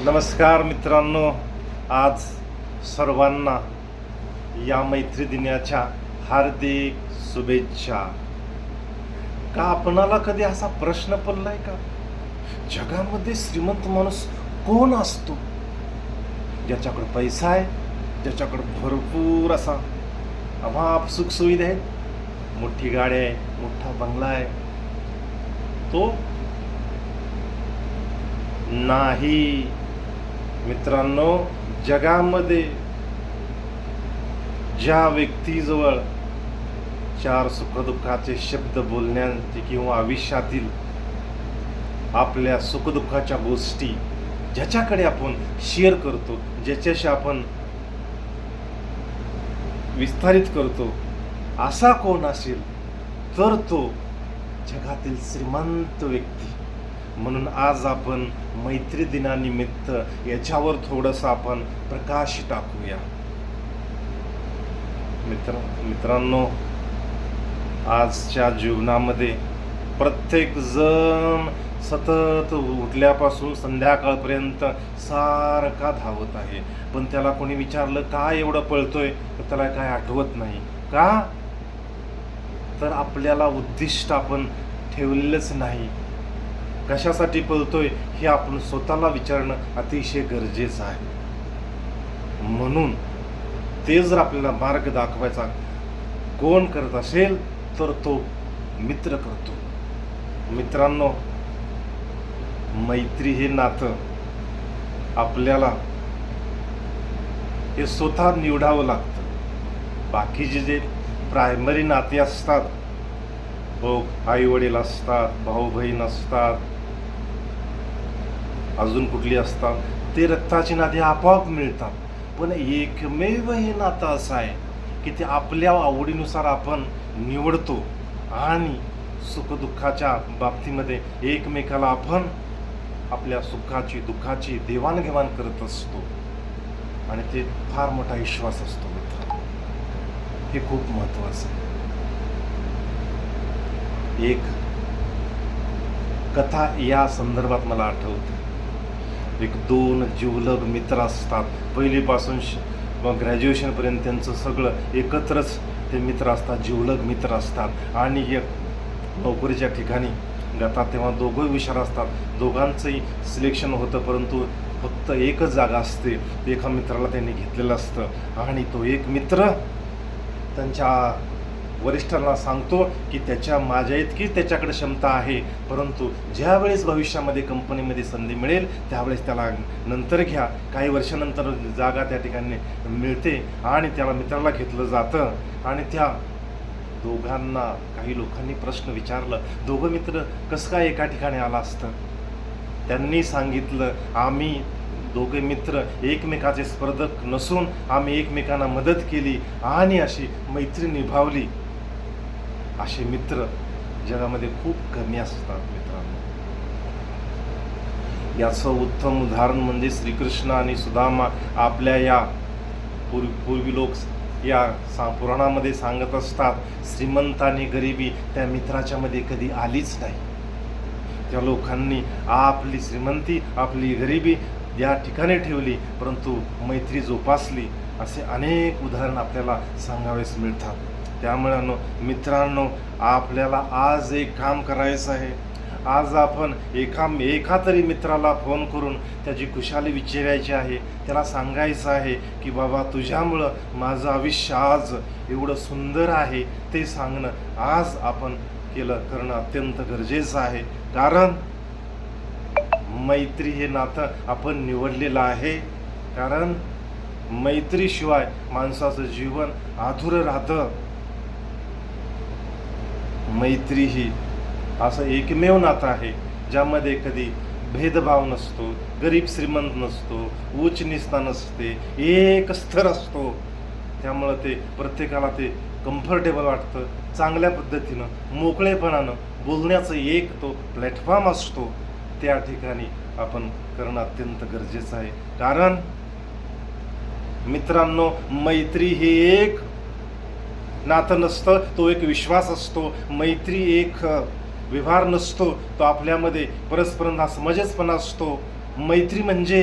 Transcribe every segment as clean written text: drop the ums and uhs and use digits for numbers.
नमस्कार मित्रांनो, आज सर्वांना या मैत्री दिनाच्या हार्दिक शुभेच्छा. का आपणाला कधी असा प्रश्न पडलाय का, जगामध्ये श्रीमंत माणूस कोण असतो? ज्याच्याकडे पैसा आहे, ज्याच्याकडे भरपूर असा अमाप सुखसुविधा आहेत, मोठी गाडी आहे, मोठा बंगला आहे, तो नाही. मित्रांनो, जगामध्ये ज्या व्यक्तीजवळ चार सुखदुःखाचे शब्द बोलण्याची किंवा आयुष्यातील आपल्या सुखदुःखाच्या गोष्टी ज्याच्याकडे आपण शेअर करतो, ज्याच्याशी आपण विस्तारित करतो, असा कोण असेल तर तो जगातील श्रीमंत व्यक्ती. म्हणून आज आपण मैत्री दिनानिमित्त याच्यावर थोडंसं आपण प्रकाश टाकूया. मित्रांनो, आजच्या जीवनामध्ये प्रत्येक जण सतत उठल्यापासून संध्याकाळपर्यंत सारखा धावत आहे, पण त्याला कोणी विचारलं का एवढं पळतोय तर त्याला काय आठवत नाही. का तर आपल्याला उद्दिष्ट आपण ठेवलेलंच नाही. कशासाठी पळतोय हे आपण स्वतःला विचारणं अतिशय गरजेचं आहे. म्हणून ते जर आपल्याला मार्ग दाखवायचा कोण करत असेल तर तो मित्र करतो. मित्रांनो, मैत्री हे नातं आपल्याला हे स्वतः निवडावं लागतं. बाकीचे जे प्रायमरी नाते असतात, आई वडील असतात, भाऊ बहीण असतात, अजून कुठली असतात, ते रक्ताची नाती आपोआप मिळतात. पण एकमेव हे नातं असं आहे की ते आपल्या आवडीनुसार आपण निवडतो आणि सुखदुःखाच्या बाबतीमध्ये एकमेकाला आपण आपल्या सुखाची दुःखाची देवाणघेवाण करत असतो आणि ते फार मोठा विश्वास असतो. मित्र, हे खूप महत्त्वाचं आहे. एक कथा या संदर्भात मला आठवते. एक दोन जिवलग मित्र असतात, पहिलीपासून ग्रॅज्युएशनपर्यंत त्यांचं सगळं एकत्रच ते मित्र असतात, जिवलग मित्र असतात. आणि एक नोकरीच्या ठिकाणी जातात तेव्हा दोघंही हुशार असतात, दोघांचंही सिलेक्शन होतं, परंतु फक्त एकच जागा असते. एका मित्राला त्यांनी घेतलेलं असतं आणि तो एक मित्र त्यांच्या वरिष्ठांना सांगतो की माझ्या इतकी त्याच्याकडे क्षमता आहे, परंतु ज्या वेळेस भविष्यामध्ये कंपनीमध्ये संधी मिळेल त्यावेळेस त्याला नंतर घ्या. काही वर्षानंतर जागा त्या ठिकाणी मिळते आणि त्याला मित्राला घेतलं जातं. आणि त्या दोघांना काही लोकांनी प्रश्न विचारलं, दोघं मित्र कसं काय एका ठिकाणी आला असतं? त्यांनी सांगितलं, आम्ही दोघे मित्र एकमेकाचे स्पर्धक नसून आम्ही एकमेकांना मदत केली आणि अशी मैत्री निभावली. असे मित्र जगामध्ये खूप कमी असतात. मित्रांनो, याचं उत्तम उदाहरण म्हणजे श्रीकृष्ण आणि सुदामा. आपल्या या पूर्वी लोक या पुराणामध्ये सांगत असतात, श्रीमंत आणि गरिबी त्या मित्राच्या मध्ये कधी आलीच नाही. त्या लोकांनी आपली श्रीमंती आपली गरिबी या ठिकाणी ठेवली, परंतु मैत्री जोपासली. असे अनेक उदाहरण आपल्याला सांगावेस मिळतात. त्यामुळे मित्रांनो, आपल्याला आज एक काम करायचं आहे. आज आपण एका तरी मित्राला फोन करून त्याची खुशाली विचारायची आहे. त्याला सांगायचं आहे की बाबा, तुझ्यामुळं माझं आयुष्य आज एवढं सुंदर आहे. ते सांगणं आज आपण करणं अत्यंत गरजेचं आहे. कारण मैत्री हे नातं आपण निवडलेलं आहे. कारण मैत्रीशिवाय माणसाचं जीवन अधुरं राहतं. मैत्री ही असं एकमेव नातं आहे ज्यामध्ये कधी भेदभाव नसतो, गरीब श्रीमंत नसतो, उच्च नीचता नसते, एक स्तर असतो. त्यामुळं ते प्रत्येकाला ते कम्फर्टेबल वाटतं. चांगल्या पद्धतीनं मोकळेपणानं बोलण्याचं एक तो प्लॅटफॉर्म असतो. त्या ठिकाणी आपण करणं अत्यंत गरजेचं आहे. कारण मित्रांनो, मैत्री हे एक नातं नसतं, तो एक विश्वास असतो. मैत्री एक व्यवहार नसतो, तो आपल्यामध्ये परस्परांना समंजसपणा असतो. मैत्री म्हणजे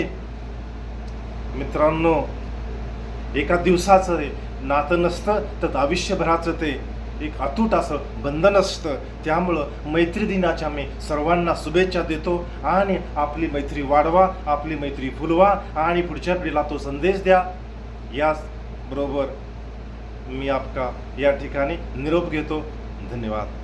मित्रांनो, एका दिवसाचं हे नातं नसतं, तर आयुष्यभराचं ते एक अतूट असं बंधन असतं. त्यामुळं मैत्री दिनाच्या मी सर्वांना शुभेच्छा देतो आणि आपली मैत्री वाढवा, आपली मैत्री फुलवा आणि पुढच्या पिढीला तो संदेश द्या. याच बरोबर मी आपका या ठिकाणी निरोप घेतो. धन्यवाद.